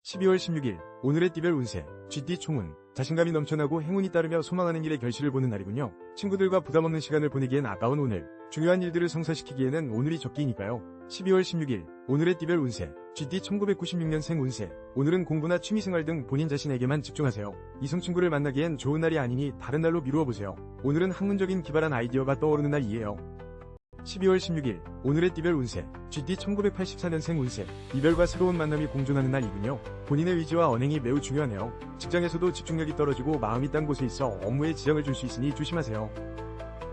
12월 16일 오늘의 띠별 운세 쥐띠 총운 자신감이 넘쳐나고 행운이 따르며 소망하는 일의 결실을 보는 날이군요. 친구들과 부담없는 시간을 보내기엔 아까운 오늘, 중요한 일들을 성사시키기에는 오늘이 적기니까요. 12월 16일 오늘의 띠별 운세 쥐띠 1996년생 운세. 오늘은 공부나 취미생활 등 본인 자신에게만 집중하세요. 이성친구를 만나기엔 좋은 날이 아니니 다른 날로 미루어보세요. 오늘은 학문적인 기발한 아이디어가 떠오르는 날이에요. 12월 16일 오늘의 띠별 운세 쥐띠 1984년생 운세. 이별과 새로운 만남이 공존하는 날이군요. 본인의 의지와 언행이 매우 중요하네요. 직장에서도 집중력이 떨어지고 마음이 딴 곳에 있어 업무에 지장을 줄 수 있으니 조심하세요.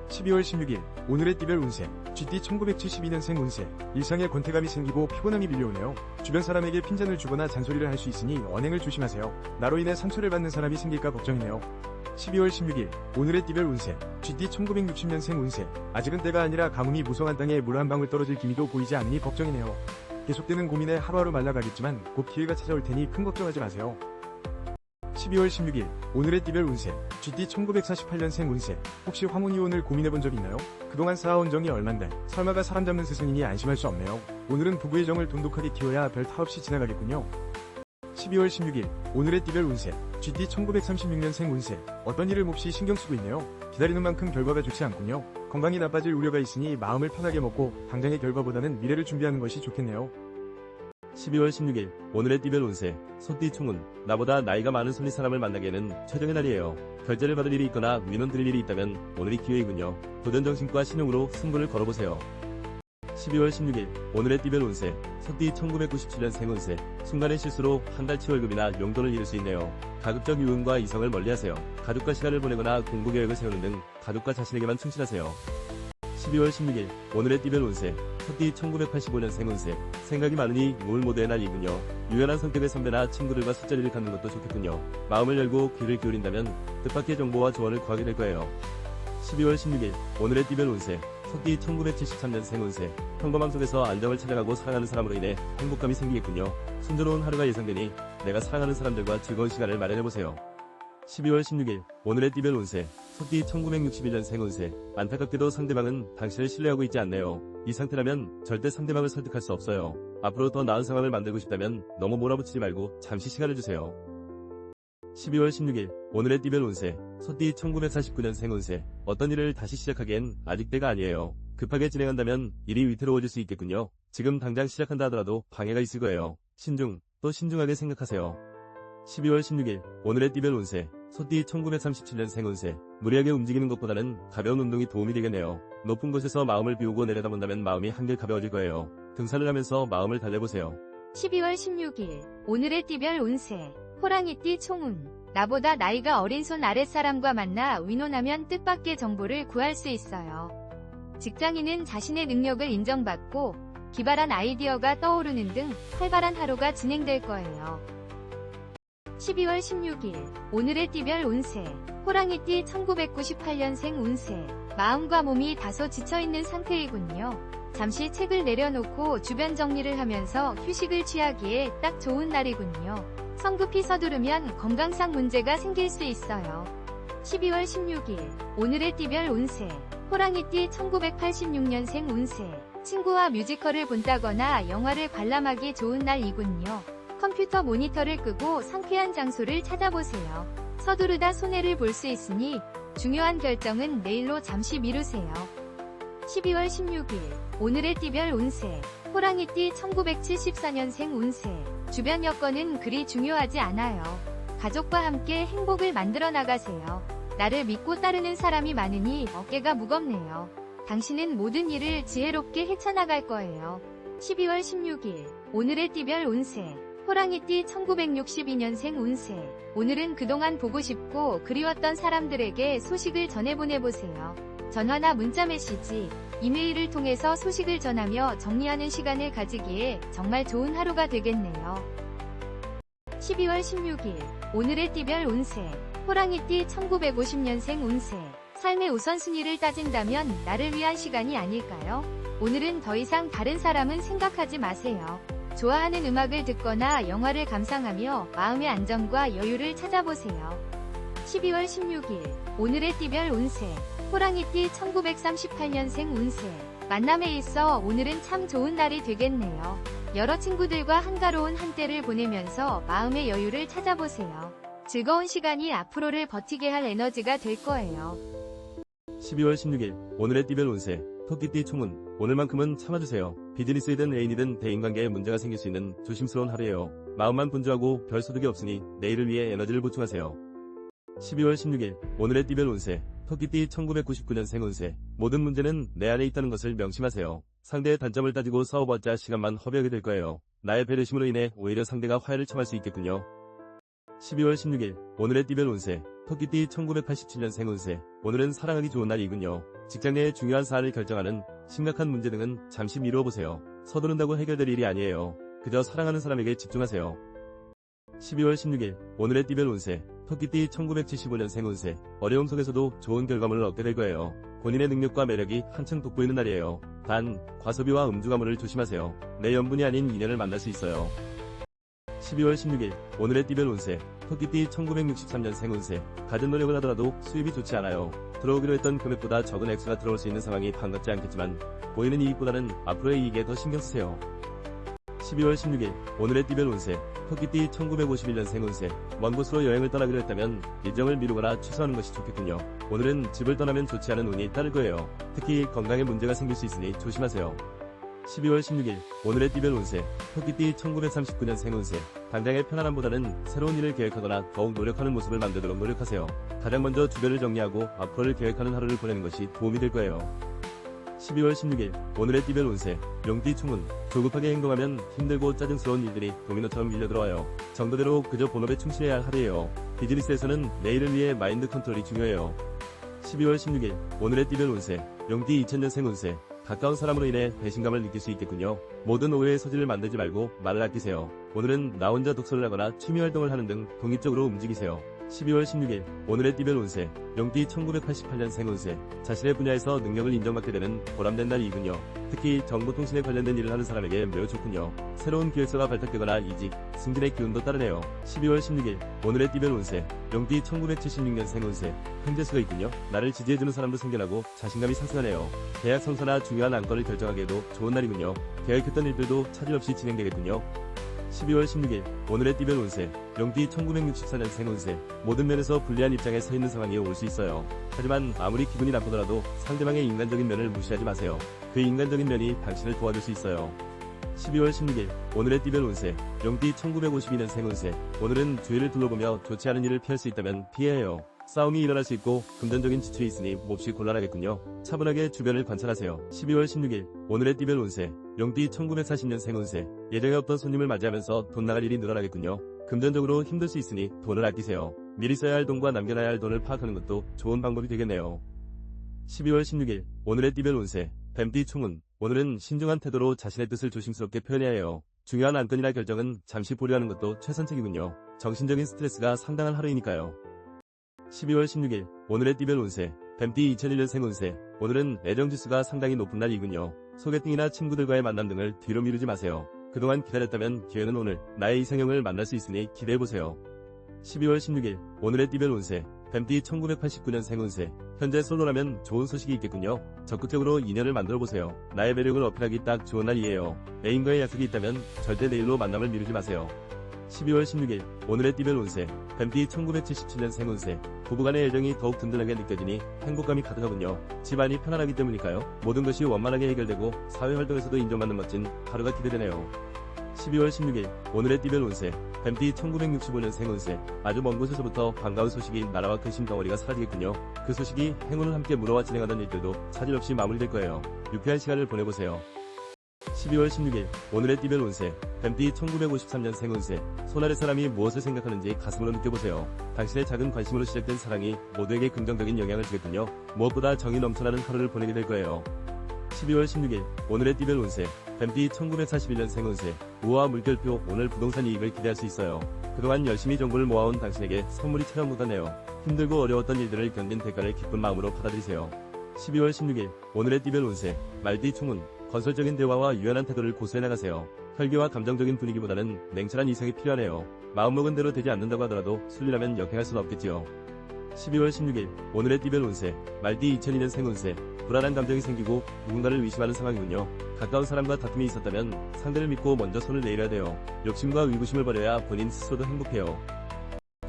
12월 16일 오늘의 띠별 운세 쥐띠 1972년생 운세. 일상에 권태감이 생기고 피곤함이 밀려오네요. 주변 사람에게 핀잔을 주거나 잔소리를 할 수 있으니 언행을 조심하세요. 나로 인해 상처를 받는 사람이 생길까 걱정이네요. 12월 16일 오늘의 띠별 운세 쥐띠 1960년생 운세. 아직은 때가 아니라 가뭄이 무성한 땅에 물 한 방울 떨어질 기미도 보이지 않으니 걱정이네요. 계속되는 고민에 하루하루 말라가겠지만 곧 기회가 찾아올 테니 큰 걱정하지 마세요. 12월 16일 오늘의 띠별 운세 쥐띠 1948년생 운세. 혹시 화문이혼을 고민해본 적 있나요? 그동안 쌓아온 정이 얼만데 설마가 사람 잡는 세상이니 안심할 수 없네요. 오늘은 부부의 정을 돈독하게 키워야 별 타 없이 지나가겠군요. 12월 16일 오늘의 띠별 운세 쥐띠 1936년생 운세. 어떤 일을 몹시 신경 쓰고 있네요. 기다리는 만큼 결과가 좋지 않군요. 건강이 나빠질 우려가 있으니 마음을 편하게 먹고 당장의 결과보다는 미래를 준비하는 것이 좋겠네요. 12월 16일 오늘의 띠별 운세 소띠 총운. 나보다 나이가 많은 손님 사람을 만나기에는 최적의 날이에요. 결제를 받을 일이 있거나 위문 드릴 일이 있다면 오늘이 기회이군요. 도전정신과 신용으로 승부를 걸어보세요. 12월 16일 오늘의 띠별 운세 소띠 1997년생 운세. 순간의 실수로 한 달치 월급이나 용돈을 잃을 수 있네요. 가급적 유흥과 이성을 멀리하세요. 가족과 시간을 보내거나 공부 계획을 세우는 등 가족과 자신에게만 충실하세요. 12월 16일 오늘의 띠별 운세 소띠 1985년생 운세. 생각이 많으니 뭘 모두의 날이군요. 유연한 성격의 선배나 친구들과 술자리를 갖는 것도 좋겠군요. 마음을 열고 귀를 기울인다면 뜻밖의 정보와 조언을 구하게 될 거예요. 12월 16일 오늘의 띠별 운세 소띠 1973년생 운세. 평범함 속에서 안정을 찾아가고 사랑하는 사람으로 인해 행복감이 생기겠군요. 순조로운 하루가 예상되니 내가 사랑하는 사람들과 즐거운 시간을 마련해보세요. 12월 16일 오늘의 띠별 운세 소띠 1961년생 운세. 안타깝게도 상대방은 당신을 신뢰하고 있지 않네요. 이 상태라면 절대 상대방을 설득할 수 없어요. 앞으로 더 나은 상황을 만들고 싶다면 너무 몰아붙이지 말고 잠시 시간을 주세요. 12월 16일 오늘의 띠별 운세 소띠 1949년생 운세. 어떤 일을 다시 시작하기엔 아직 때가 아니에요. 급하게 진행한다면 일이 위태로워질 수 있겠군요. 지금 당장 시작한다 하더라도 방해가 있을 거예요. 또 신중하게 생각하세요. 12월 16일 오늘의 띠별 운세 소띠 1937년생 운세. 무리하게 움직이는 것보다는 가벼운 운동이 도움이 되겠네요. 높은 곳에서 마음을 비우고 내려다본다면 마음이 한결 가벼워질 거예요. 등산을 하면서 마음을 달래보세요. 12월 16일 오늘의 띠별 운세 호랑이띠 총운. 나보다 나이가 어린 손 아랫사람과 만나 의논하면 뜻밖의 정보를 구할 수 있어요. 직장인은 자신의 능력을 인정받고 기발한 아이디어가 떠오르는 등 활발한 하루가 진행될 거예요. 12월 16일 오늘의 띠별 운세 호랑이띠 1998년생 운세. 마음과 몸이 다소 지쳐있는 상태이군요. 잠시 책을 내려놓고 주변 정리를 하면서 휴식을 취하기에 딱 좋은 날이군요. 성급히 서두르면 건강상 문제가 생길 수 있어요. 12월 16일 오늘의 띠별 운세 호랑이띠 1986년생 운세. 친구와 뮤지컬을 본다거나 영화를 관람하기 좋은 날이군요. 컴퓨터 모니터를 끄고 상쾌한 장소를 찾아보세요. 서두르다 손해를 볼 수 있으니 중요한 결정은 내일로 잠시 미루세요. 12월 16일 오늘의 띠별 운세 호랑이띠 1974년생 운세. 주변 여건은 그리 중요하지 않아요. 가족과 함께 행복을 만들어 나가세요. 나를 믿고 따르는 사람이 많으니 어깨가 무겁네요. 당신은 모든 일을 지혜롭게 헤쳐나갈 거예요. 12월 16일 오늘의 띠별 운세 호랑이띠 1962년생 운세. 오늘은 그동안 보고 싶고 그리웠던 사람들에게 소식을 전해보내보세요. 전화나 문자 메시지, 이메일을 통해서 소식을 전하며 정리하는 시간을 가지기에 정말 좋은 하루가 되겠네요. 12월 16일 오늘의 띠별 운세 호랑이띠 1950년생 운세. 삶의 우선순위를 따진다면 나를 위한 시간이 아닐까요? 오늘은 더 이상 다른 사람은 생각하지 마세요. 좋아하는 음악을 듣거나 영화를 감상하며 마음의 안정과 여유를 찾아보세요. 12월 16일 오늘의 띠별 운세 호랑이띠 1938년생 운세. 만남에 있어 오늘은 참 좋은 날이 되겠네요. 여러 친구들과 한가로운 한때를 보내면서 마음의 여유를 찾아보세요. 즐거운 시간이 앞으로를 버티게 할 에너지가 될 거예요. 12월 16일 오늘의 띠별 운세 토끼띠 총운 오늘만큼은 참아주세요. 비즈니스이든 애인이든 대인관계에 문제가 생길 수 있는 조심스러운 하루예요. 마음만 분주하고 별 소득이 없으니 내일을 위해 에너지를 보충하세요. 12월 16일 오늘의 띠별 운세 토끼띠 1999년 생운세 모든 문제는 내 안에 있다는 것을 명심하세요. 상대의 단점을 따지고 싸워봤자 시간만 허비하게 될 거예요. 나의 배려심으로 인해 오히려 상대가 화해를 청할 수 있겠군요. 12월 16일 오늘의 띠별 운세 토끼띠 1987년 생운세 오늘은 사랑하기 좋은 날이군요. 직장 내의 중요한 사안을 결정하는 심각한 문제 등은 잠시 미루어보세요. 서두른다고 해결될 일이 아니에요. 그저 사랑하는 사람에게 집중하세요. 12월 16일 오늘의 띠별 운세 토끼띠 1975년 생운세 어려움 속에서도 좋은 결과물을 얻게 될 거예요. 본인의 능력과 매력이 한층 돋보이는 날이에요. 단 과소비와 음주 가물을 조심하세요. 내 연분이 아닌 인연을 만날 수 있어요. 12월 16일 오늘의 띠별 운세 토끼띠 1963년 생운세 갖은 노력을 하더라도 수입이 좋지 않아요. 들어오기로 했던 금액보다 적은 액수가 들어올 수 있는 상황이 반갑지 않겠지만 보이는 이익보다는 앞으로의 이익에 더 신경 쓰세요. 12월 16일 오늘의 띠별 운세 토끼띠 1951년 생운세 먼 곳으로 여행을 떠나기로 했다면 일정을 미루거나 취소하는 것이 좋겠군요. 오늘은 집을 떠나면 좋지 않은 운이 따를 거예요. 특히 건강에 문제가 생길 수 있으니 조심하세요. 12월 16일 오늘의 띠별 운세 토끼띠 1939년 생운세 당장의 편안함보다는 새로운 일을 계획하거나 더욱 노력하는 모습을 만들도록 노력하세요. 가장 먼저 주변을 정리하고 앞으로를 계획하는 하루를 보내는 것이 도움이 될 거예요. 12월 16일 오늘의 띠별 운세 용띠 총운 조급하게 행동하면 힘들고 짜증스러운 일들이 도미노처럼 밀려들어와요. 정도대로 그저 본업에 충실해야 할 하루예요. 비즈니스에서는 내일을 위해 마인드 컨트롤이 중요해요. 12월 16일 오늘의 띠별 운세 용띠 2000년생 운세 가까운 사람으로 인해 배신감을 느낄 수 있겠군요. 모든 오해의 소지를 만들지 말고 말을 아끼세요. 오늘은 나 혼자 독서를 하거나 취미활동을 하는 등 독립적으로 움직이세요. 12월 16일 오늘의 띠별 운세 용띠 1988년 생운세 자신의 분야에서 능력을 인정받게 되는 보람된 날이군요. 특히 정보통신에 관련된 일을 하는 사람에게 매우 좋군요. 새로운 기획서가 발탁되거나 이직, 승진의 기운도 따르네요. 12월 16일 오늘의 띠별 운세 용띠 1976년 생운세 현재수가 있군요. 나를 지지해주는 사람도 생겨나고 자신감이 상승하네요. 대학 성사나 중요한 안건을 결정하기에도 좋은 날이군요. 계획했던 일들도 차질 없이 진행되겠군요. 12월 16일 오늘의 띠별 운세 용띠 1964년 생운세 모든 면에서 불리한 입장에 서 있는 상황이 올 수 있어요. 하지만 아무리 기분이 나쁘더라도 상대방의 인간적인 면을 무시하지 마세요. 그 인간적인 면이 당신을 도와줄 수 있어요. 12월 16일 오늘의 띠별 운세 용띠 1952년 생운세 오늘은 주위를 둘러보며 좋지 않은 일을 피할 수 있다면 피해야 해요. 싸움이 일어날 수 있고 금전적인 지출이 있으니 몹시 곤란하겠군요. 차분하게 주변을 관찰하세요. 12월 16일 오늘의 띠별 운세 용띠 1940년 생운세 예정에 없던 손님을 맞이하면서 돈 나갈 일이 늘어나겠군요. 금전적으로 힘들 수 있으니 돈을 아끼세요. 미리 써야 할 돈과 남겨놔야 할 돈을 파악하는 것도 좋은 방법이 되겠네요. 12월 16일 오늘의 띠별 운세 뱀띠 총운 오늘은 신중한 태도로 자신의 뜻을 조심스럽게 표현해야 해요. 중요한 안건이나 결정은 잠시 보류하는 것도 최선책이군요. 정신적인 스트레스가 상당한 하루이니까요. 12월 16일 오늘의 띠별 운세 뱀띠 2001년 생운세 오늘은 애정지수가 상당히 높은 날이군요. 소개팅이나 친구들과의 만남 등을 뒤로 미루지 마세요. 그동안 기다렸다면 기회는 오늘 나의 이상형을 만날 수 있으니 기대해보세요. 12월 16일 오늘의 띠별 운세 뱀띠 1989년 생운세 현재 솔로라면 좋은 소식이 있겠군요. 적극적으로 인연을 만들어보세요. 나의 매력을 어필하기 딱 좋은 날이에요. 애인과의 약속이 있다면 절대 내일로 만남을 미루지 마세요. 12월 16일 오늘의 띠별 운세 뱀띠 1977년 생운세 부부간의 애정이 더욱 든든하게 느껴지니 행복감이 가득하군요. 집안이 편안하기 때문일까요? 모든 것이 원만하게 해결되고 사회활동에서도 인정받는 멋진 하루가 기대되네요. 12월 16일 오늘의 띠별 운세 뱀띠 1965년 생운세 아주 먼 곳에서부터 반가운 소식이 나라와 큰 심덩어리가 사라지겠군요. 그 소식이 행운을 함께 물어와 진행하던 일들도 차질 없이 마무리될 거예요. 유쾌한 시간을 보내보세요. 12월 16일 오늘의 띠별 운세 뱀띠 1953년 생운세 손아래 사람이 무엇을 생각하는지 가슴으로 느껴보세요. 당신의 작은 관심으로 시작된 사랑이 모두에게 긍정적인 영향을 주겠군요. 무엇보다 정이 넘쳐나는 하루를 보내게 될 거예요. 12월 16일 오늘의 띠별 운세 뱀띠 1941년 생운세 우아와 물결표 오늘 부동산 이익을 기대할 수 있어요. 그동안 열심히 정보를 모아온 당신에게 선물이 찾아온다네요. 힘들고 어려웠던 일들을 견딘 대가를 기쁜 마음으로 받아들이세요. 12월 16일 오늘의 띠별 운세 말띠 총운 건설적인 대화와 유연한 태도를 고수해 나가세요. 혈기와 감정적인 분위기보다는 냉철한 이성이 필요하네요. 마음먹은 대로 되지 않는다고 하더라도 순리라면 역행할 수는 없겠지요. 12월 16일 오늘의 띠별 운세 말띠 2002년생 운세 불안한 감정이 생기고 누군가를 의심하는 상황이군요. 가까운 사람과 다툼이 있었다면 상대를 믿고 먼저 손을 내밀어야 돼요. 욕심과 의구심을 버려야 본인 스스로도 행복해요.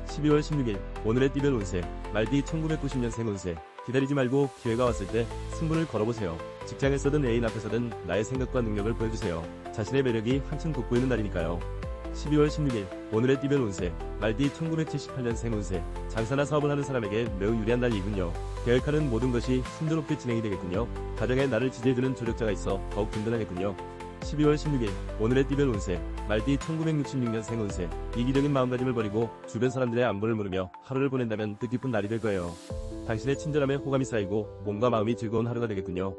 12월 16일 오늘의 띠별 운세 말띠 1990년생 운세 기다리지 말고 기회가 왔을 때 승부를 걸어보세요. 직장에서든 애인 앞에서든 나의 생각과 능력을 보여주세요. 자신의 매력이 한층 돋보이는 날이니까요. 12월 16일 오늘의 띠별 운세 말띠 1978년생 운세 장사나 사업을 하는 사람에게 매우 유리한 날이군요. 계획하는 모든 것이 순조롭게 진행이 되겠군요. 가정에 나를 지지해주는 조력자가 있어 더욱 든든하겠군요. 12월 16일 오늘의 띠별 운세 말띠 1966년생 운세 이기적인 마음가짐을 버리고 주변 사람들의 안부를 물으며 하루를 보낸다면 뜻깊은 날이 될 거예요. 당신의 친절함에 호감이 쌓이고 몸과 마음이 즐거운 하루가 되겠군요.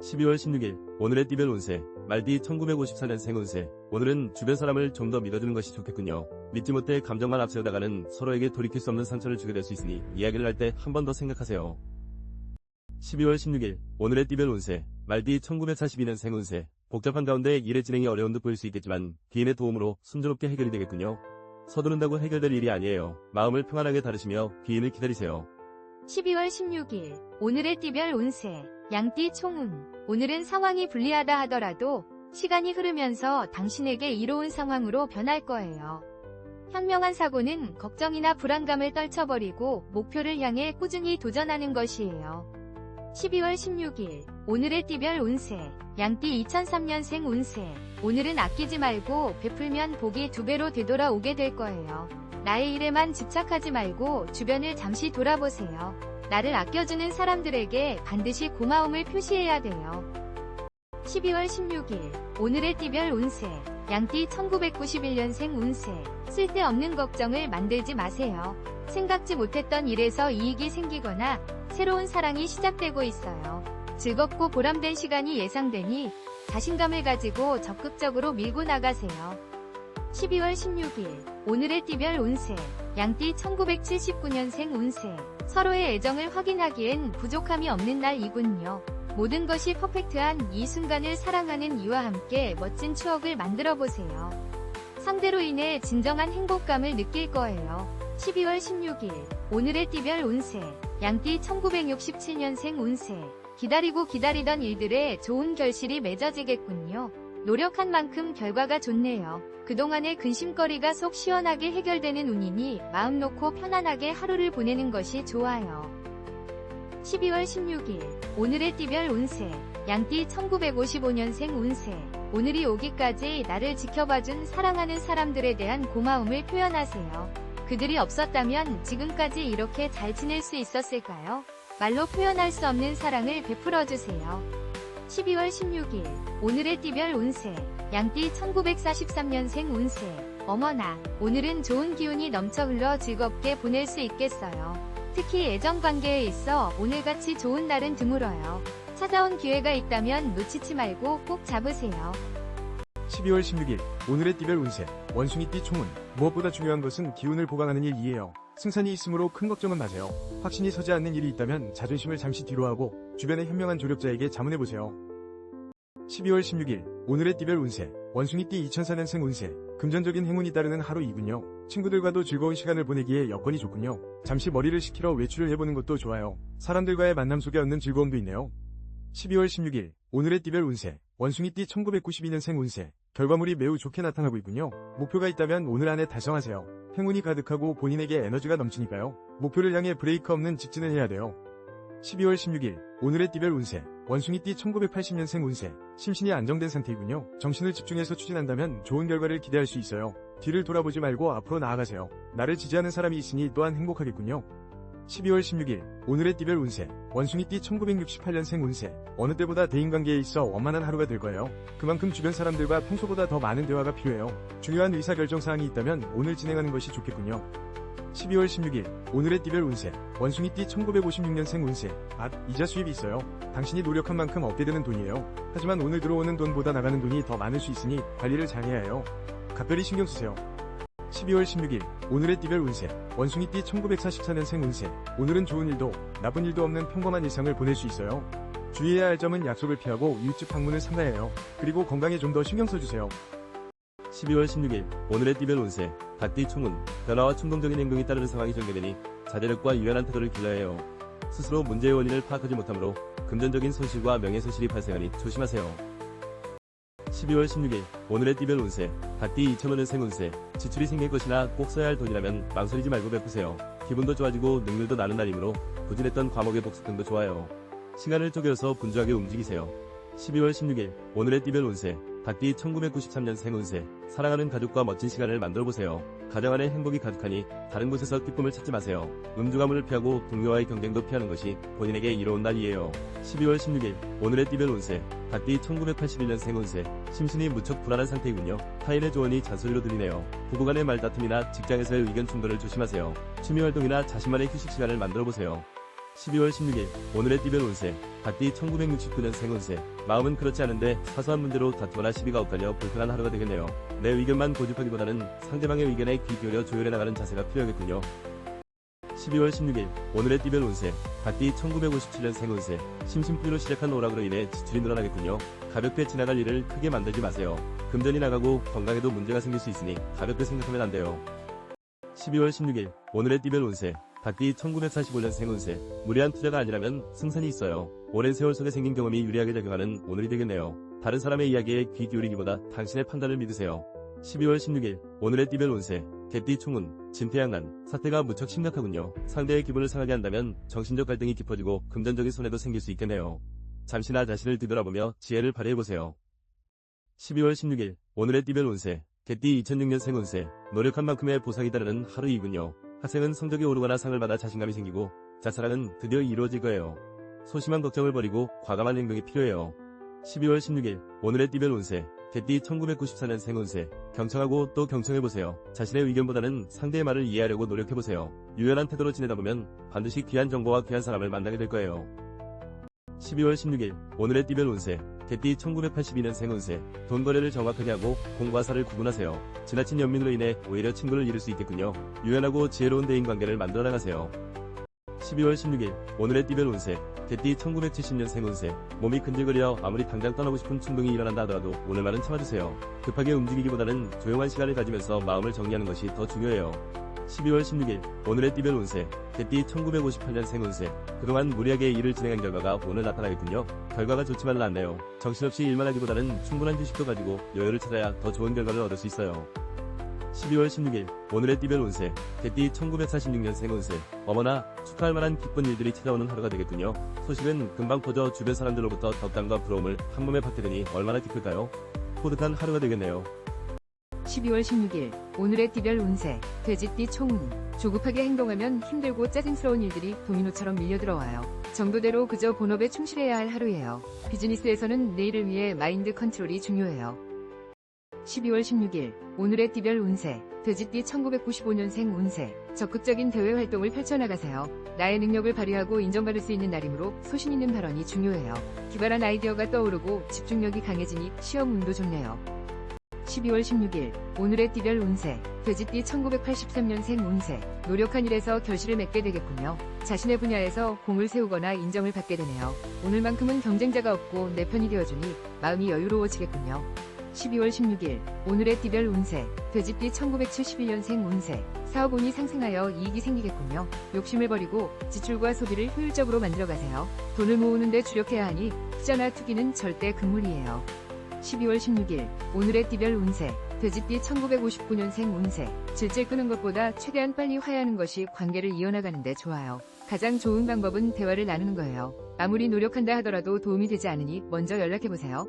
12월 16일 오늘의 띠별 운세 말띠 1954년생 운세 오늘은 주변 사람을 좀 더 믿어주는 것이 좋겠군요. 믿지 못해 감정만 앞세우다가는 서로에게 돌이킬 수 없는 상처를 주게 될 수 있으니 이야기를 할 때 한 번 더 생각하세요. 12월 16일 오늘의 띠별 운세 말띠 1942년생 운세 복잡한 가운데 일의 진행이 어려운 듯 보일 수 있겠지만 기인의 도움으로 순조롭게 해결이 되겠군요. 서두른다고 해결될 일이 아니에요. 마음을 평안하게 다루시며 기인을 기다리세요. 12월 16일 오늘의 띠별 운세 양띠 총운 오늘은 상황이 불리하다 하더라도 시간이 흐르면서 당신에게 이로운 상황으로 변할 거예요. 현명한 사고는 걱정이나 불안감을 떨쳐버리고 목표를 향해 꾸준히 도전하는 것이에요. 12월 16일 오늘의 띠별 운세 양띠 2003년생 운세 오늘은 아끼지 말고 베풀면 복이 2배로 되돌아오게 될 거예요. 나의 일에만 집착하지 말고 주변을 잠시 돌아보세요. 나를 아껴주는 사람들에게 반드시 고마움을 표시해야 돼요. 12월 16일 오늘의 띠별 운세 양띠 1991년생 운세 쓸데없는 걱정을 만들지 마세요. 생각지 못했던 일에서 이익이 생기거나 새로운 사랑이 시작되고 있어요. 즐겁고 보람된 시간이 예상되니 자신감을 가지고 적극적으로 밀고 나가세요. 12월 16일 오늘의 띠별 운세 양띠 1979년생 운세 서로의 애정을 확인하기엔 부족함이 없는 날이군요. 모든 것이 퍼펙트한 이 순간을 사랑하는 이와 함께 멋진 추억을 만들어보세요. 상대로 인해 진정한 행복감을 느낄 거예요. 12월 16일 오늘의 띠별 운세 양띠 1967년생 운세 기다리고 기다리던 일들에 좋은 결실이 맺어지겠군요. 노력한 만큼 결과가 좋네요. 그동안의 근심거리가 속 시원하게 해결되는 운이니 마음 놓고 편안하게 하루를 보내는 것이 좋아요. 12월 16일 오늘의 띠별 운세 양띠 1955년생 운세 오늘이 오기까지 나를 지켜봐준 사랑하는 사람들에 대한 고마움을 표현하세요. 그들이 없었다면 지금까지 이렇게 잘 지낼 수 있었을까요? 말로 표현할 수 없는 사랑을 베풀어주세요. 12월 16일 오늘의 띠별 운세 양띠 1943년생 운세 어머나 오늘은 좋은 기운이 넘쳐 흘러 즐겁게 보낼 수 있겠어요. 특히 애정관계에 있어 오늘같이 좋은 날은 드물어요. 찾아온 기회가 있다면 놓치지 말고 꼭 잡으세요. 12월 16일 오늘의 띠별 운세 원숭이띠 총운 무엇보다 중요한 것은 기운을 보강하는 일이에요. 승산이 있으므로 큰 걱정은 마세요. 확신이 서지 않는 일이 있다면 자존심을 잠시 뒤로 하고 주변의 현명한 조력자에게 자문해보세요. 12월 16일 오늘의 띠별 운세 원숭이띠 2004년생 운세 금전적인 행운이 따르는 하루이군요. 친구들과도 즐거운 시간을 보내기에 여건이 좋군요. 잠시 머리를 식히러 외출을 해보는 것도 좋아요. 사람들과의 만남 속에 얻는 즐거움도 있네요. 12월 16일 오늘의 띠별 운세 원숭이띠 1992년생 운세 결과물이 매우 좋게 나타나고 있군요. 목표가 있다면 오늘 안에 달성하세요. 행운이 가득하고 본인에게 에너지가 넘치니까요. 목표를 향해 브레이크 없는 직진을 해야 돼요. 12월 16일 오늘의 띠별 운세 원숭이띠 1980년생 운세 심신이 안정된 상태이군요. 정신을 집중해서 추진한다면 좋은 결과를 기대할 수 있어요. 뒤를 돌아보지 말고 앞으로 나아가세요. 나를 지지하는 사람이 있으니 또한 행복하겠군요. 12월 16일 오늘의 띠별 운세 원숭이띠 1968년생 운세 어느 때보다 대인관계에 있어 원만한 하루가 될 거예요. 그만큼 주변 사람들과 평소보다 더 많은 대화가 필요해요. 중요한 의사결정사항이 있다면 오늘 진행하는 것이 좋겠군요. 12월 16일 오늘의 띠별 운세 원숭이띠 1956년생 운세 이자 수입이 있어요. 당신이 노력한 만큼 얻게 되는 돈이에요. 하지만 오늘 들어오는 돈보다 나가는 돈이 더 많을 수 있으니 관리를 잘해야 해요. 각별히 신경 쓰세요. 12월 16일 오늘의 띠별 운세 원숭이띠 1944년생 운세 오늘은 좋은 일도 나쁜 일도 없는 평범한 일상을 보낼 수 있어요. 주의해야 할 점은 약속을 피하고 이웃집 방문을 삼가야 해요. 그리고 건강에 좀 더 신경 써주세요. 12월 16일 오늘의 띠별 운세 닭띠 총은 변화와 충동적인 행동이 따르는 상황이 전개되니 자제력과 유연한 태도를 길러야 해요. 스스로 문제의 원인을 파악하지 못하므로 금전적인 손실과 명예손실이 발생하니 조심하세요. 12월 16일 오늘의 띠별 운세 닭띠 2005년생 운세 지출이 생길 것이나 꼭 써야 할 돈이라면 망설이지 말고 베푸세요. 기분도 좋아지고 능률도 나는 날이므로 부진했던 과목의 복습 등도 좋아요. 시간을 쪼개서 분주하게 움직이세요. 12월 16일 오늘의 띠별 운세 닭띠 1993년생 운세 사랑하는 가족과 멋진 시간을 만들어보세요. 가정 안에 행복이 가득하니 다른 곳에서 기쁨을 찾지 마세요. 음주가물을 피하고 동료와의 경쟁도 피하는 것이 본인에게 이로운 날이에요. 12월 16일 오늘의 띠별 운세 닭띠 1981년생 운세 심신이 무척 불안한 상태이군요. 타인의 조언이 잔소리로 들리네요. 부부간의 말다툼이나 직장에서의 의견 충돌을 조심하세요. 취미활동이나 자신만의 휴식 시간을 만들어보세요. 12월 16일 오늘의 띠별 운세 닭띠 1969년생 운세 마음은 그렇지 않은데 사소한 문제로 다투거나 시비가 엇갈려 불편한 하루가 되겠네요. 내 의견만 고집하기보다는 상대방의 의견에 귀 기울여 조율해 나가는 자세가 필요하겠군요. 12월 16일 오늘의 띠별 운세 닭띠 1957년생 운세 심심풀이로 시작한 오락으로 인해 지출이 늘어나겠군요. 가볍게 지나갈 일을 크게 만들지 마세요. 금전이 나가고 건강에도 문제가 생길 수 있으니 가볍게 생각하면 안 돼요. 12월 16일 오늘의 띠별 운세 닭띠 1945년생 운세 무리한 투자가 아니라면 승산이 있어요. 오랜 세월 속에 생긴 경험이 유리하게 작용하는 오늘이 되겠네요. 다른 사람의 이야기에 귀 기울이기보다 당신의 판단을 믿으세요. 12월 16일 오늘의 띠별 운세 개띠 총운 진퇴양난 사태가 무척 심각하군요. 상대의 기분을 상하게 한다면 정신적 갈등이 깊어지고 금전적인 손해도 생길 수 있겠네요. 잠시나 자신을 뒤돌아보며 지혜를 발휘해보세요. 12월 16일 오늘의 띠별 운세 개띠 2006년생 운세 노력한 만큼의 보상이 따르는 하루이군요. 학생은 성적이 오르거나 상을 받아 자신감이 생기고 자살은 드디어 이루어질 거예요. 소심한 걱정을 버리고 과감한 행동이 필요해요. 12월 16일 오늘의 띠별 운세 개띠 1994년생 운세 경청하고 또 경청해보세요. 자신의 의견보다는 상대의 말을 이해하려고 노력해보세요. 유연한 태도로 지내다 보면 반드시 귀한 정보와 귀한 사람을 만나게 될 거예요. 12월 16일 오늘의 띠별 운세 개띠 1982년생 운세 돈 거래를 정확하게 하고 공과 사를 구분하세요. 지나친 연민으로 인해 오히려 친구를 잃을 수 있겠군요. 유연하고 지혜로운 대인관계를 만들어 나가세요. 12월 16일 오늘의 띠별 운세 개띠 1970년생 운세 몸이 근질거려 아무리 당장 떠나고 싶은 충동이 일어난다 하더라도 오늘만은 참아주세요. 급하게 움직이기보다는 조용한 시간을 가지면서 마음을 정리하는 것이 더 중요해요. 12월 16일 오늘의 띠별 운세 개띠 1958년생 운세 그동안 무리하게 일을 진행한 결과가 오늘 나타나겠군요. 결과가 좋지만은 않네요. 정신없이 일만 하기보다는 충분한 휴식도 가지고 여유를 찾아야 더 좋은 결과를 얻을 수 있어요. 12월 16일 오늘의 띠별 운세 개띠 1946년생 운세 어머나 축하할 만한 기쁜 일들이 찾아오는 하루가 되겠군요. 소식은 금방 퍼져 주변 사람들로부터 덕담과 부러움을 한몸에 받게 되니 얼마나 기쁠까요? 뿌듯한 하루가 되겠네요. 12월 16일 오늘의 띠별 운세 돼지띠 총운 조급하게 행동하면 힘들고 짜증스러운 일들이 도미노처럼 밀려들어와요. 정도대로 그저 본업에 충실해야 할 하루예요. 비즈니스에서는 내일을 위해 마인드 컨트롤이 중요해요. 12월 16일 오늘의 띠별 운세 돼지띠 1995년생 운세 적극적인 대외 활동을 펼쳐나가세요. 나의 능력을 발휘하고 인정받을 수 있는 날이므로 소신 있는 발언이 중요해요. 기발한 아이디어가 떠오르고 집중력이 강해지니 시험 운도 좋네요. 12월 16일 오늘의 띠별 운세 돼지띠 1983년생 운세 노력한 일에서 결실을 맺게 되겠군요. 자신의 분야에서 공을 세우거나 인정을 받게 되네요. 오늘만큼은 경쟁자가 없고 내 편이 되어주니 마음이 여유로워지겠군요. 12월 16일 오늘의 띠별 운세 돼지띠 1971년생 운세 사업 운이 상승하여 이익이 생기겠군요. 욕심을 버리고 지출과 소비를 효율적으로 만들어가세요. 돈을 모으는 데 주력해야 하니 투자나 투기는 절대 금물이에요. 12월 16일 오늘의 띠별 운세 돼지띠 1959년생 운세 질질 끄는 것보다 최대한 빨리 화해하는 것이 관계를 이어나가는 데 좋아요. 가장 좋은 방법은 대화를 나누는 거예요. 아무리 노력한다 하더라도 도움이 되지 않으니 먼저 연락해보세요.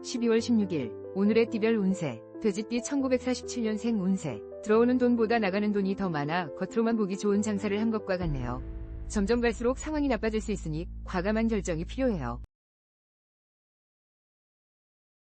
12월 16일 오늘의 띠별 운세 돼지띠 1947년생 운세 들어오는 돈보다 나가는 돈이 더 많아 겉으로만 보기 좋은 장사를 한 것과 같네요. 점점 갈수록 상황이 나빠질 수 있으니 과감한 결정이 필요해요.